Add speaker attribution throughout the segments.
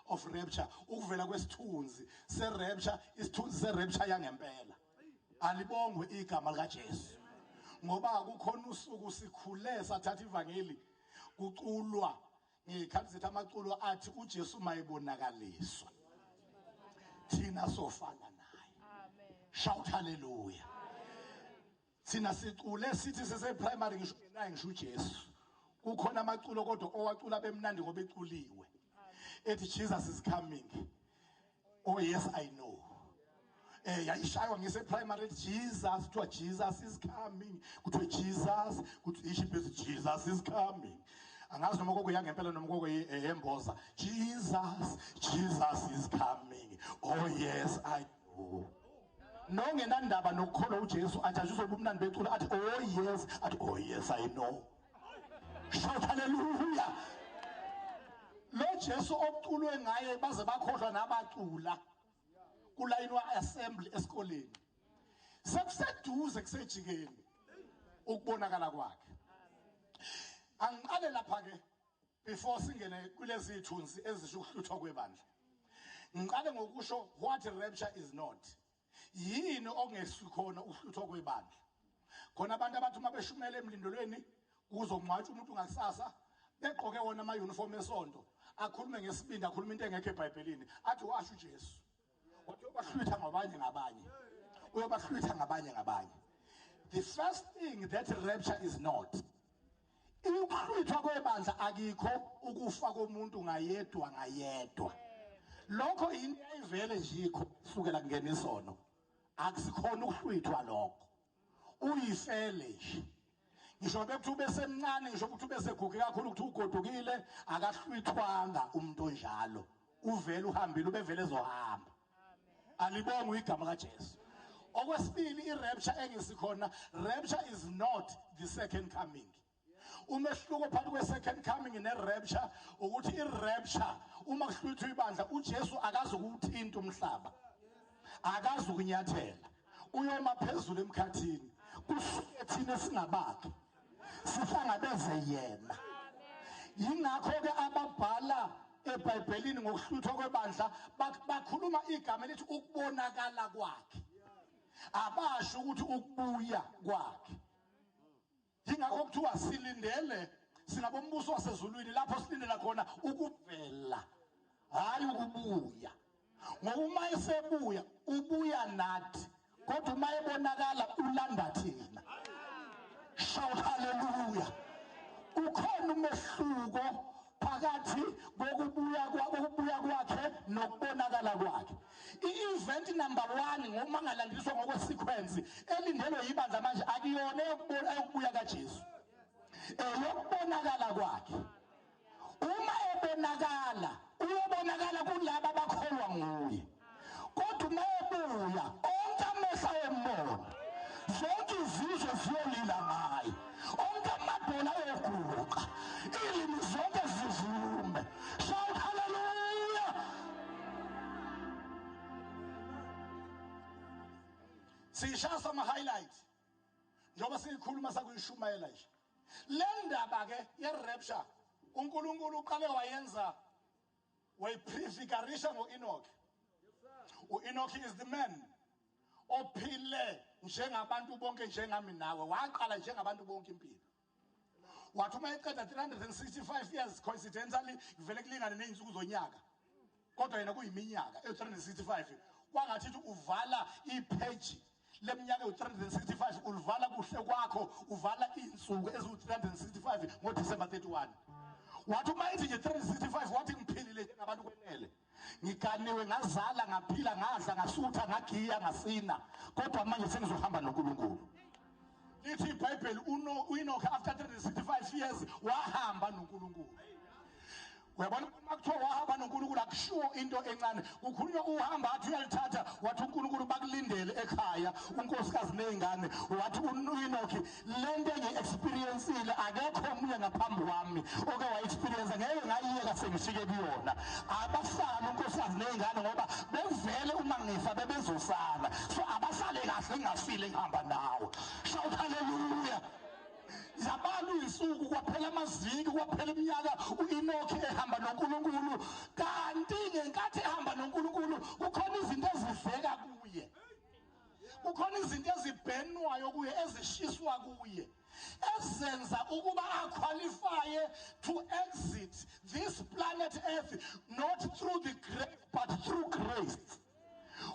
Speaker 1: of rapture ukuvela kwesithunzi serapture isithunzi serapture yangempela alibongwe igama likaJesu ngoba kukhona usuku sikhule sathatha ivangeli kuculwa ngekhathi zethu amaculo athi uJesu mayibonakaliswa thina sofana naye shout hallelujah thina sicule sithi sese primary ngisho naye ngisho uJesu kukhona amaculo kodwa owacula bemnandi ngoba eculiwe ethi Jesus is coming oh yes I know yayishaywa ngise primary Jesus kuthiwa Jesus is coming kuthiwa Jesus kuthi iship ethi Jesus is coming angazi noma koko yangempela noma koko yemboza Jesus is coming oh yes I know nongenandaba nokukholwa uJesu athi ajuzoba umnandi becula athi oh yes I know shout hallelujah lo Jesu oculwe ngaye baze bakhohlwa nabacula kulayini wa-assembly esikoleni sekuseduze kusejikeni ukubonakala kwakhe angiqale lapha ke before singene kulezi ithunzi ezisho ukuhluthwa kwebandla ngiqale ngokusho what rapture is not yini okungesikhona ukuhluthwa kwebandla khona abantu abathi uma beshumela emlindolweni kuzongcwatshwa umuntu ngakusasa begqoke wona ama uniform esonto akhulume ngesibindi akhuluma into engekho eBhayibhelini athi washo uJesu wathi uyobahlwitha ngabanye the first thing that rapture is not ukuhlwithwa kwebandla akikho ukufa komuntu ngayedwa lokho into ayivele nje ikho sukela kungena isono akusikhona ukuhlwithwa lokho uyifele nje ngisho bekuthi ubesemncane ngisho ukuthi ubeseguge kakhulu ukuthi ugodukile akahlwithwanga umuntu onjalo uvela uhambile ubevele ezohamba alibongwe igama kaJesu okwesibili irapture engisikhona rapture is not the second coming umehluko phakathi kwe-second coming ne-rapture ukuthi i-rapture uma kuhlwithwa ibandla uJesu akazi ukuthinta umhlaba akazi ukunyathela uyoma phezulu emkhathini kusuke thina singabakhe sihlangabeze yena yingakho ke ababhala eBhayibhelini ngokuhluthwa kwebandla bakhuluma igama elithi ukubonakala kwakhe abasho ukuthi ukubuya kwakhe yingakho kuthiwa silindele singabombuso wasezulwini lapho silindela khona ukuvela hayi ukubuya ngoba uma esebuya ubuya nathi kodwa uma ebonakala ulanda thina shout hallelujah ukhona umehluko phakathi kokubuya kwakhe nokubonakala kwakhe i-event number 1 ngoma ngalandiswa ngokwesequence elindelwe yibandla manje akuyona eyokubuya kaJesu eyokubonakala kwakhe uma ebonakala uyobonakala kulabo abakholwa nguye kodwa uma ebuya onke amehlo ayembona zonke izizwe ziyolila ngaye onke amadolo ayoguqa ilimi zonke zivume shout hallelujah sishaya sama highlight njengoba sikhuluma sakuyishumayela nje le ndaba ke ye-rapture uNkulunkulu uqale wayenza wayiprefigurisha ngo-Enoch. U-Enoch is the man ophile njengabantu bonke njengami nawe waqala njengabantu bonke impilo wathi uma eqeda 365 years coincidentally kuvele kulingane nezinsuku zonyaka kodwa yena kuyiminyaka e365 kwangathi uvala ipage leminyaka u365 ulivala kuhle kwakho uvala insuku ezu365 ngoDecember 31 wathi uma ithi nje 365 wathi ngiphilile njengabantu kwenele ngikaniwe ngazala ngaphila ngadla ngasutha ngagiya ngasina kodwa manje sengizohamba noNkulunkulu lithi iBhayibheli uEnoch after 365 years wahamba noNkulunkulu uyabona uma kuthiwa wahamba noNkulunkulu akushiwo into encane kukhulunywa uhamba athi uyalithatha wathi uNkulunkulu bakulindele ekhaya unkosikazi nezingane wathi uEnoch lento ngi-experienceile akekho omunye ngaphambi kwami oke wa-experience ngeke ngayiyeka sengifike kuyona abahlala unkosikazi nezingane ngoba bevele uma ngifa bebezosala so abahlale kahle ngingafile ngihamba nawo shout hallelujah zabalo insuku kwaphela amaziki kwaphela iminyaka uEnoch ehamba noNkulunkulu kanti kukhona izinto ezibhenwayo kuye ezishiswa kuye ezenza ukuba aqualify to exit this planet Earth not through the grave but through grace.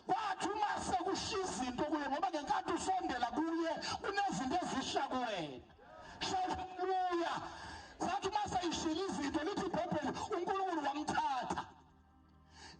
Speaker 1: Kwathi uma sekushiza into kuye ngoba ngenkathi usondela kuye kunezinto ezisha kuwena. Hallelujah. Zathi uma seyishila izinto lithi iBhayibheli uNkulunkulu wamthatha.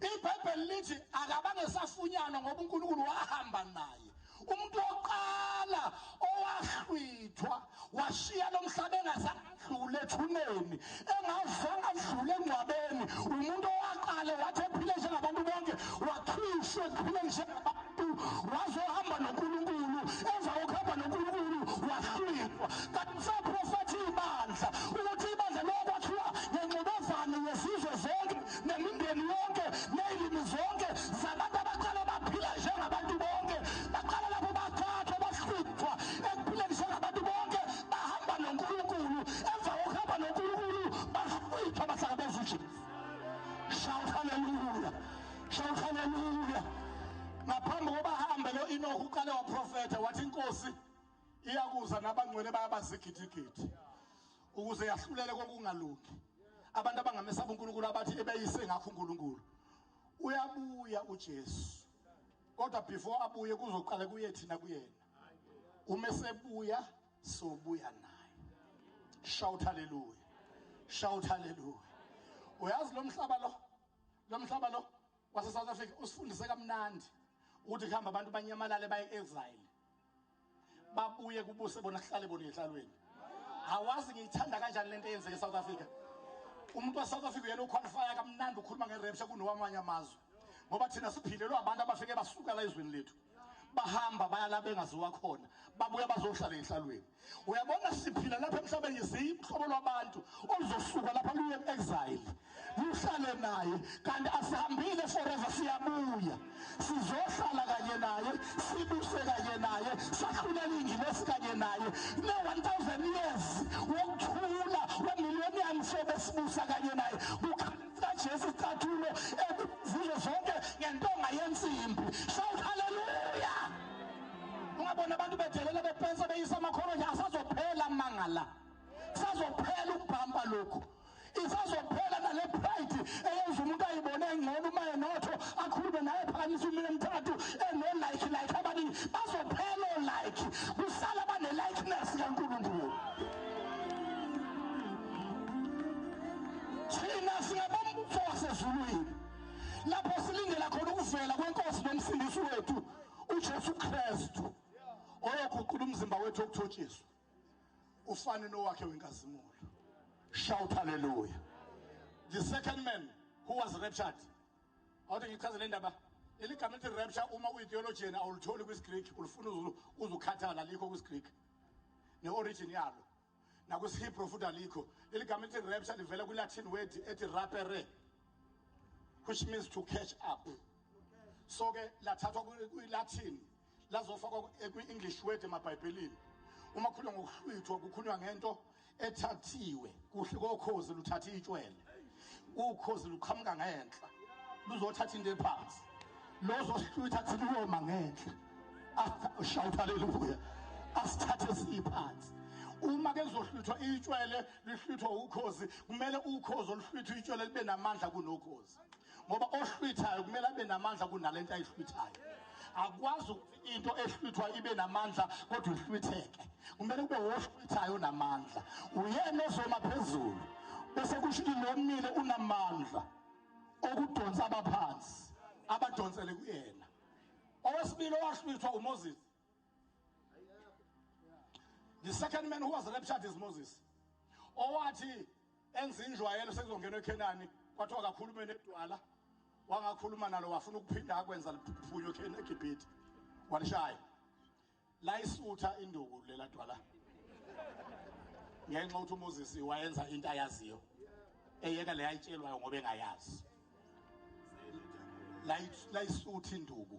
Speaker 1: iBhayibheli lithi akabange safunyanwa ngoba uNkulunkulu wahamba naye. Umuntu oqala owahlwithwa washiya lo mhlaba engasadlule ethuneni engazange adlule engcwabeni umuntu owaqala wathi ephile njengabantu bonke wakhishwa ephile njengabantu wazohamba noNkulunkulu emva kokuhamba noNkulunkulu wahlwithwa kanti saprofethi ibandla ukuthi ibandla lokwathiwa ngenxubezane yezizwe zonke nemindeni yonke nezilimi zonke zabantu abaqala baphila njengabantu bonke baqala lapho bathathwa bahlwithwa ekuphileni njengabantu bonke bahamba noNkulunkulu emva kokuhamba noNkulunkulu bahlwithwa bahlangabeza uJesu. Shout hallelujah. Shout hallelujah. Ngaphambi kokuba ahambe lo Enoch uqale waprofetha wathi inkosi iyakuza nabangcwele bayabazigidigidi ukuze yahlulele konke kungalungi. Abantu abangamesaba uNkulunkulu abathi ebeyise ngakho uNkulunkulu uyabuya uJesu. Kodwa before abuye kuzoqala kuye thina kuyena. Uma sebuya sobuya naye. Shout hallelujah. Shout hallelujah. Uyazi lo mhlaba lo wase South Africa usifundise kamnandi ukuthi khamba abantu banyamalale baye exile. Babuye kubuse bona kuhlale bona ehlalweni. Awazi ngiyithanda kanjani lento eyenzeke eSouth Africa. Umuntu waseSouth Africa yena uqualify kamnandi ukhuluma ngeRapture kunowamanye amazwe. Ngoba thina siphilelwe abantu abafike basuka la ezweni lethu. Bahamba bayala bengaziwa khona babuya bazohlala ehlalweni. Uyabona siphila lapha emhlabeni siyihlobo lwabantu ozosuka lapha luye exile luhlale naye kanti asihambile forever siyabuya sizohlala kanye naye sibuse kanye naye sahlulela ingilesi kanye naye ne 1000 years wokuthula wemillennium sebesibusa kanye naye ukhalisa Jesu statulo ezizwe zonke ngentonga yensimbi. Shout hallelujah. Ungabona abantu bedelela bepensa beyisa amakhono nje asazophela mangala. Sazophela ukubhamba lokho. Isazophela nale pride eyenza umuntu ayibone engcono uma enotho akhulume naye phansi umile emthathu eno like abaningi bazophela like kusala bane likeness kaNkulunkulu. Thina singabambuso wasezulwini lapho silindela khona ukuvela kwenkosi nomsindisi wethu uJesu Kristu oyoguqula umzimba wethu okuthotshiswa ufane nowakhe wenkazimulo. Shout hallelujah. The second man who was raptured. Awuthi ngichaze le ndaba eligama lithi rapture uma uyitheologian awulitholi kwisiGreek ulifuna uzukhathala likho kwisiGreek neorigin yalo nakwisiHebrew futhi alikho. Eligama lithi rapture livela kwiLatin word ethi rapere which means to catch up. So ke lathathwa kwiLatin lazofakwa kwi-English word emaBhayibhelini. Uma kukhulunywa ngokuhlwithwa kukhulunywa ngento ethathiwe kuhle kokhozi luthatha itshwele. Ukhozi luqhamuka ngenhla luzothatha into ephansi. Lozohlwitha athi luyoma ngenhla. Shout hallelujah. Asithathe siphansi. Uma ke kuzohlwithwa itshwele lihlwithwa ukhozi kumele ukhozi oluhlwithwa itshwele libe namandla kunokhozi. Ngoba ohlwithayo kumele abe namandla kunalento ayihlwithayo. Akwazi ukuthi into ehlwithwa ibe namandla kodwa ihlwitheke. Kumele kube ohlwithayo namandla. Uyena ozoma phezulu. Bese kusho nomile unamandla okudonsa abaphansi abadonsele kuyena. Owesibili owahlwithwa uMoses. The second man who was raptured is Moses. Owathi enza injwayelo sekuzongena eKhenani kwathiwa kakhulume nedwala wangakhuluma nalo wafuna ukuphinda akwenza liphuphuyo eGibhithe walishaya la isutha induku lela dwala ngenxa ukuthi uMoses wayenza into ayaziyo eyeka le ayitshelwayo ngoba engayazi la isutha induku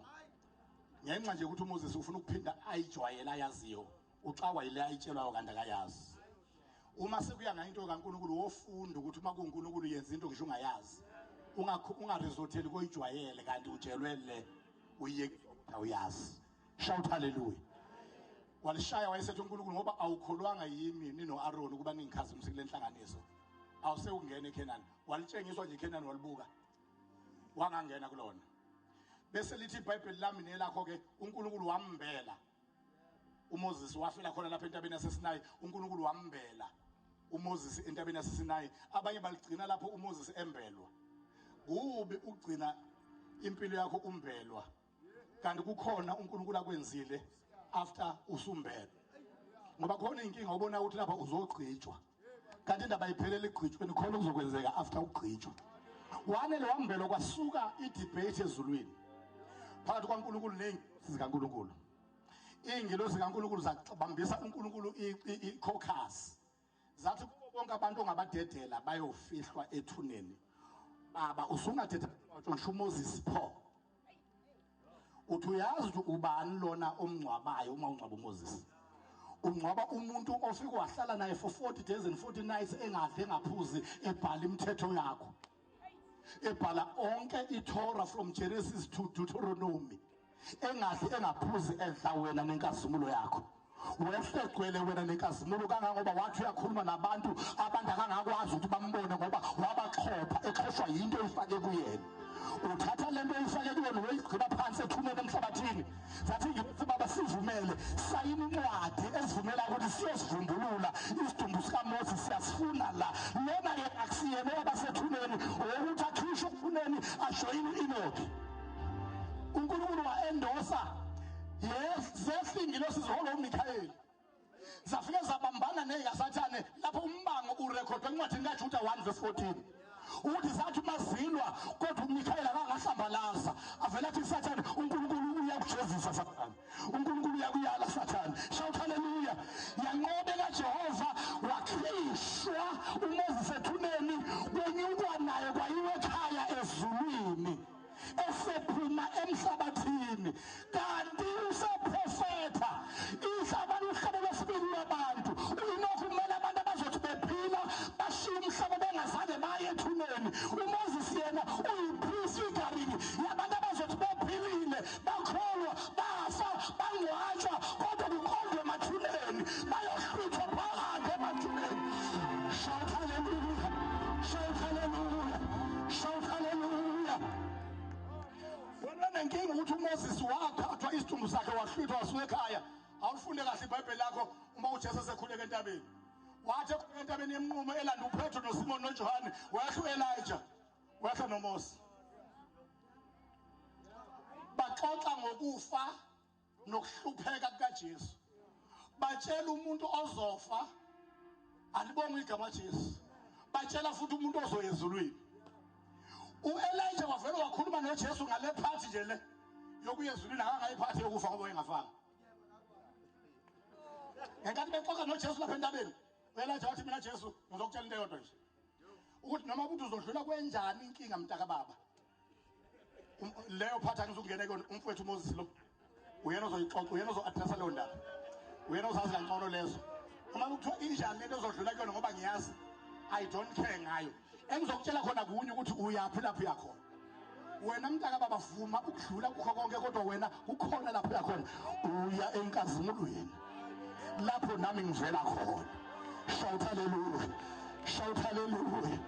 Speaker 1: ngenxa nje ukuthi uMoses ufuna ukuphinda ayijwayela ayaziyo ucawa ile ayitshelwayo kanti akayazi. Uma sekuya ngainto kaNkulunkulu wofunda ukuthi uma kuNkulunkulu yenza into ngisho ungayazi ungaresorteli koyijwayele kanti utshelwe le uyeke uyazi. Shout hallelujah. Walishaya wayesethi uNkulunkulu ngoba awukholwanga yimi nino Aaron ukuba ningikhazimuse kule nhlanganiso. Awuse ungena eKenani. Walitshengiswa nje eKenani walibuka. Wangangena kulona. Bese lithi iBhayibheli lami nelakho ke uNkulunkulu wambela. uMoses wafela khona lapha entabeni yaseSinayi, uNkulunkulu wambela uMoses entabeni yaseSinayi. Abanye baligcina lapho uMoses embelwa. Kubi ugcina impilo yakho umbelwa. Kanti kukhona uNkulunkulu akwenzile after usumbelwa. Ngoba khona inkinga ubona ukuthi lapha uzogqitshwa. Kanti indaba iphelele igqitshweni khona kuzokwenzeka after ugqitshwa. Wanele wambelwa kwasuka idebate ezulwini. Phakathi kwaNkulunkulu nengilosi kaNkulunkulu. Ingilosi kaNkulunkulu zabambisa uNkulunkulu iCaucus. Zathi kubo bonke abantu ongabadedela bayofihlwa ethuneni. Baba usungathetha ngisho uMoses pho. Uthi uyazi ukuthi ubani lona omngcwabayo uma ungcwaba uMoses? Ungcwaba umuntu ofika wahlala naye for 40 days and 40 nights engadle engaphuzi ebhala imithetho yakho. Ebhala onke iTorah from Genesis to Deuteronomy. Engadle engaphuzi edla wena nenkazimulo yakho. Wehlegcwele wena nenkazimulo kangangoba wathi uyakhuluma nabantu abantu akangakwazi ukuthi bambone ngoba wabaxhopha exhoshwa yinto ifake kuyena. Uthatha lento ifake kuyena uyigcina phansi ethumeni emhlabathini. Zathi ngithi baba sivumele sayini incwadi esivumela ukuthi siyosivumbulula isidumbu sikaMoses siyasifuna la. Lona yena akusiyena obasethuneni ukuthi akhishwe ethuneni ajoyine iNoki. uNkulunkulu waendosa zesingilosi ziholo uMikhayeli. Zafike zabambana nezikaSathane lapho umbango urekhodwe encwadini kaJuda 1:14. Uthi zathi mazilwa kodwa uMikhayeli akangahlambalaza. Avela athi Sathane uNkulunkulu uyakujezisa Sathane. uNkulunkulu uyakuyala Sathane. Shout hallelujah. Yanqobe kaJehova wakhishwa uMoses ethuneni kwenyukwa naye kwayiwe ekhaya ezulwini. Esephuma emhlabathini kanti useprofeta izaba luhlobo lwesibili labantu unokumela abantu abazothi bephila bashiya umhlaba bengazange baye ethuneni. uMoses yena uyiprefiguring yabantu abazothi bephilile bakholwa bafa bangcwatshwa kodwa kukhonjwe emathuneni bayohlwithwa phakathi emathuneni. Shout hallelujah. Shout hallelujah. Shout hallelujah. Wena nenkinga ukuthi uMoses wakhathwa isidumbu sakhe wahlwithwa wasuka ekhaya. Awufunde kahle iBhayibheli lakho uma uJesu esekhuleka entabeni. Wathi ekhuleka entabeni yemnqumo elanda uPetro noSimon noJohane wehla uElijah wehla noMose. Baxoxa ngokufa nokuhlupheka kukaJesu. Batshela umuntu ozofa alibonga igama Jesu. Batshela futhi umuntu ozoya ezulwini. uElijah wavela wakhuluma noJesu ngale phathi nje le yokuya ezulwini akangayiphathi yokufa ngoba engafanga. Ngenkathi bexoxa noJesu lapha entabeni uElijah wathi mina Jesu ngizokutshela into eyodwa nje ukuthi noma ukuthi uzodlula kwenjani inkinga mntaka baba leyo phathi angizungena kuyona umfowethu uMoses lo uyena ozoyixoxa uyena ozoaddressa leyo ndaba uyena ozazi kangcono lezo. Uma kuthiwa injani lento ezodlula kuyona ngoba ngiyazi I don't care ngayo. Engizokutshela khona kunye ukuthi uyaphi lapho uyakhona. Wena mntaka baba vuma ukudlula kukho konke kodwa wena ukhona lapho uyakhona. Uya enkazimulweni lapho nami ngivela khona. Shout hallelujah. Shout hallelujah.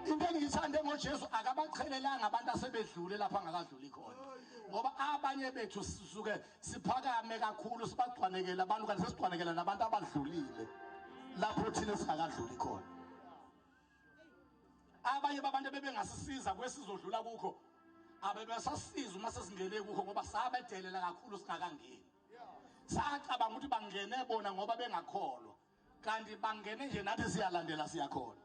Speaker 1: Into engiyithande ngoJesu akabaqhelelanga abantu asebedlule lapha angakadluli khona. Ngoba abanye bethu sisuke siphakame kakhulu sibagcwanekela abantu kanti sesigcwanekela nabantu abadlulile lapho thina singakadluli khona. Abanye babantu bebengasisiza kwesizodlula kukho abebesasiza uma sesingene kukho ngoba sabedelela kakhulu singakangeni. Sacabanga ukuthi bangene bona ngoba bengakholwa kanti bangene nje nathi siyalandela siyakhona.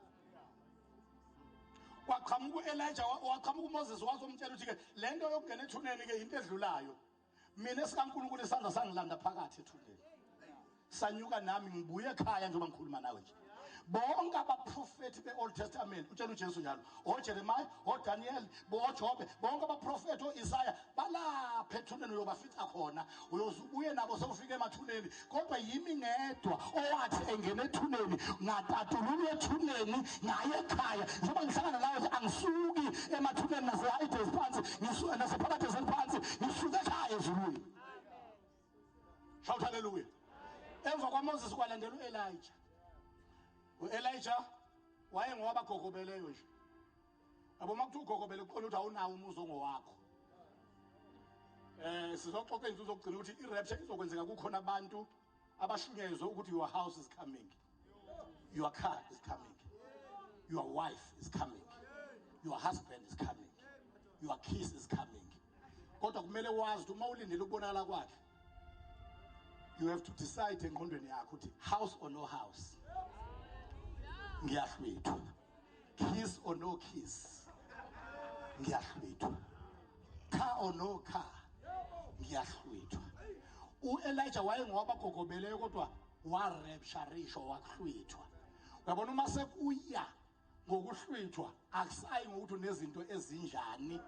Speaker 1: Kwaqhamuka uElijah waqhamuka uMoses wazomtshela ukuthi ke lento yokungena ethuneni ke into edlulayo. Mina esikaNkulunkulu isandla sangilanda phakathi ethuneni. Sanyuka nami ngibuye ekhaya njengoba ngikhuluma nawe nje. Bonke abaprofeti beOld Testament utshela uJesu njalo oJeremiah oDaniel boJobe bonke abaprofeti oIsaiah balapha ethuneni uyobafica khona uyozubuye nabo sewufika emathuneni kodwa yimi ngedwa owathi engene ethuneni ngatatulula ethuneni ngaye ekhaya njengoba ngihlangana nawe angisuki emathuneni nasehayidesi phansi ngisuka nasephakade phansi ngisuka ekhaya ezulwini. haleluya. Emva kwaMoses kwalandela uElijah. uElijah wayengoba gogobeleyo nje. Yabo makuthi ugogobele kuqola ukuthi awunawo umuzi ongowakho. Sizoxoxa into zokugcina ukuthi iRapture izokwenzeka kukhona abantu abashunyezwe ukuthi your house is coming. Your car is coming. Your wife is coming. Your husband is coming. Your kiss is coming. Kodwa kumele wazi ukuthi uma ulindele ukubonakala kwakhe, you have to decide engqondweni yakho ukuthi house or no house. Ngiyahlwithwa. Kiss or no kiss. Ngiyahlwithwa. Car or no car. Ngiyahlwithwa. uElijah wayengoba gogobeleyo kodwa waraptureisha wahlwithwa. Uyabona uma sekuya ngokuhlwithwa akusayi ngokuthi nezinto ezinjani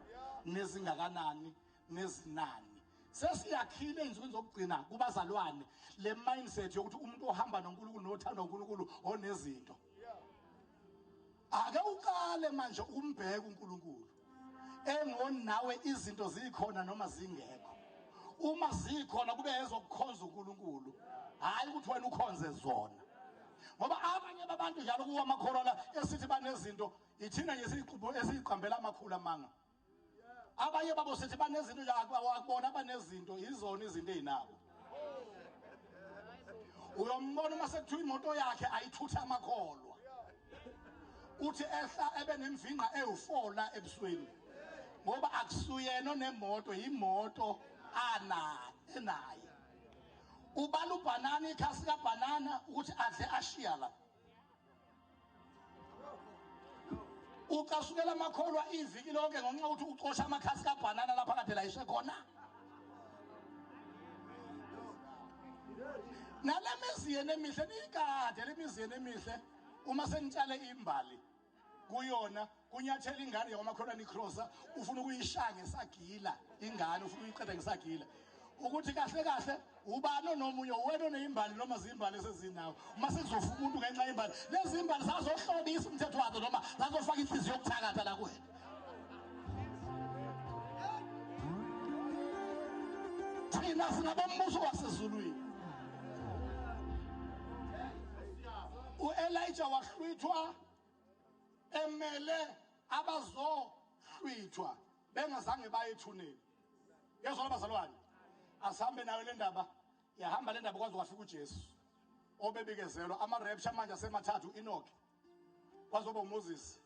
Speaker 1: nezingakanani nezinani. Sesiyakhile ensukwini zokugcina kubazalwane le mindset yokuthi umuntu ohamba noNkulunkulu nothanda uNkulunkulu onezinto. Ake uqale manje umbheke uNkulunkulu. Engoni nawe izinto zikhona noma zingekho. Uma zikhona kube ezokukhonza uNkulunkulu. Hayi ukuthi wena ukhonze zona. Ngoba abanye babantu njalo kuwa amakholwa esithi banezinto ithina nje esiqhambela amakhulu amanga. Abanye babo sithi banezinto nje akubona banezinto izona izinto ezinabo. Uyombona uma sekuthiwa imoto yakhe ayithutha amakholwa. Uthi ehla ebe nemvinqa ewu4 ebusweni. Ngoba akusuyena nemoto imoto enaye. Ubala ubanana ikhasi kabanana ukuthi adle ashiya la. Ukasukela amakholwa iviki lonke ngonxa ukuthi ucosha amakhasi kabanana lapha kade la ishe khona. Nalemizi yenemihle nikade lemizi yenemihle uma senitshale imbali kuyona kunyathela ingane yamakholwa nicrossa ufuna ukuyishaya ngesagila ingane ufuna uyiqeda ngesagila. Ukuthi kahle kahle ubani nomunye wena onezimbali noma zimbali esezinawo uma sekuzofa umuntu ngenxa yembali lezi zimbali zazohlobisa umthetho wazo noma zazofaka inhliziyo yokuthakatha la kuwena. Thina singabombuso wasezulwini. uElijah wahlwithwa emele abazohlwithwa bengazange baye ethuneni. Yezona bazalwane asambe nayo le ndaba yahamba le ndaba kwaze kwafika uJesu obebikezelwa ama-rapture manje asemathathu Enoch kwazoba uMoses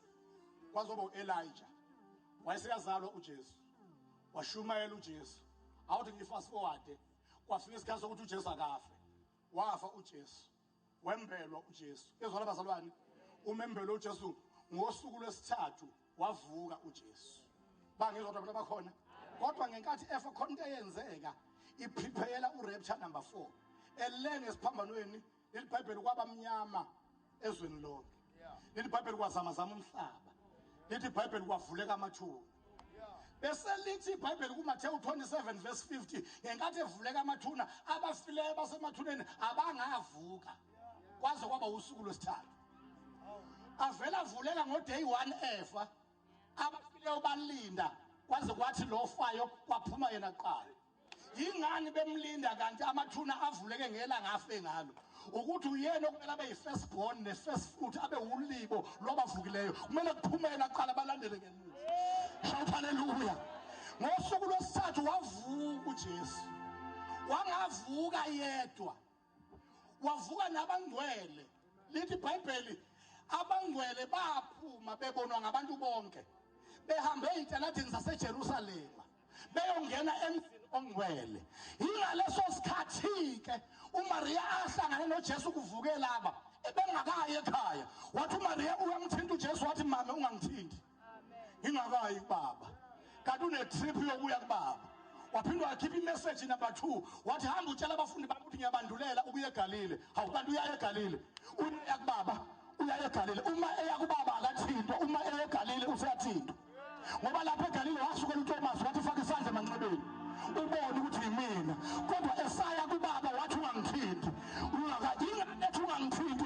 Speaker 1: kwazoba uElijah wayeseyazalwa uJesu washumayela uJesu awuthi ngifast forward kwafika isikhathi sokuthi uJesu akafe wafa uJesu wembelwa uJesu. Yezona bazalwane umembelwa uJesu ngosuku lwesithathu wavuka uJesu. Bangizwa abantu abakhona kodwa ngenkathi efa khona into eyenzeka iprepare uRapture number 4 elenge esiphambanweni leliBhayibheli kwabamnyama ezweni lonke. LeliBhayibheli kwazamazama umhlaba. LeliBhayibheli kwavuleka amathuna. Bese lithi iBhayibheli kuMathewu 27 verse 50 ngenkathi evuleka amathuna abafileyo basemathuneni abangavuka kwaze kwaba usuku lwesithathu. Avela avuleka ngoday 1 efa abafileyo balinda kwaze kwathi lo fayo kwaphuma yena kuqala. Yingani bemlinda kanti amathuna avuleke ngelanga afe ngalo ukuthi uyena okumele abe yifirst born nefirst fruit abe ulibo lwabavukileyo kumele kuphumela kuqala balandele ngemuva. Shout hallelujah. Ngosuku lwesithathu wavuka uJesu. Wangavuka yedwa. Wavuka nabangcwele. Lithi iBhayibheli abangcwele baphuma bebonwa ngabantu bonke. Behambe ezitaladini zaseJerusalema beyongena emzini ongcwele. Ingaleso sikhathi ke uMaria ahlangana noJesu kuvuke laba ebengakayi ekhaya. Wathi uMaria uyamthinta uJesu wathi mama ungangithinti. Ngingakayi kubaba. Kanti une trip yokuya kubaba. Waphindwa wakhipha imessage number 2 wathi hamba utshela abafundi bami ukuthi ngiyabandulela ukuya eGalile. Hawu kanti uya eGalile. Uya kubaba uya eGalile. Uma eya kubaba akathintwa, uma eya eGalile useyathintwa. Ngoba lapha eGalile wasukela uThomas wathi faka isandla emanxebeni ubone ukuthi yimina. Kodwa esaya kubaba wathi ungangithinti. Ungakadinga ethi ungangithinti.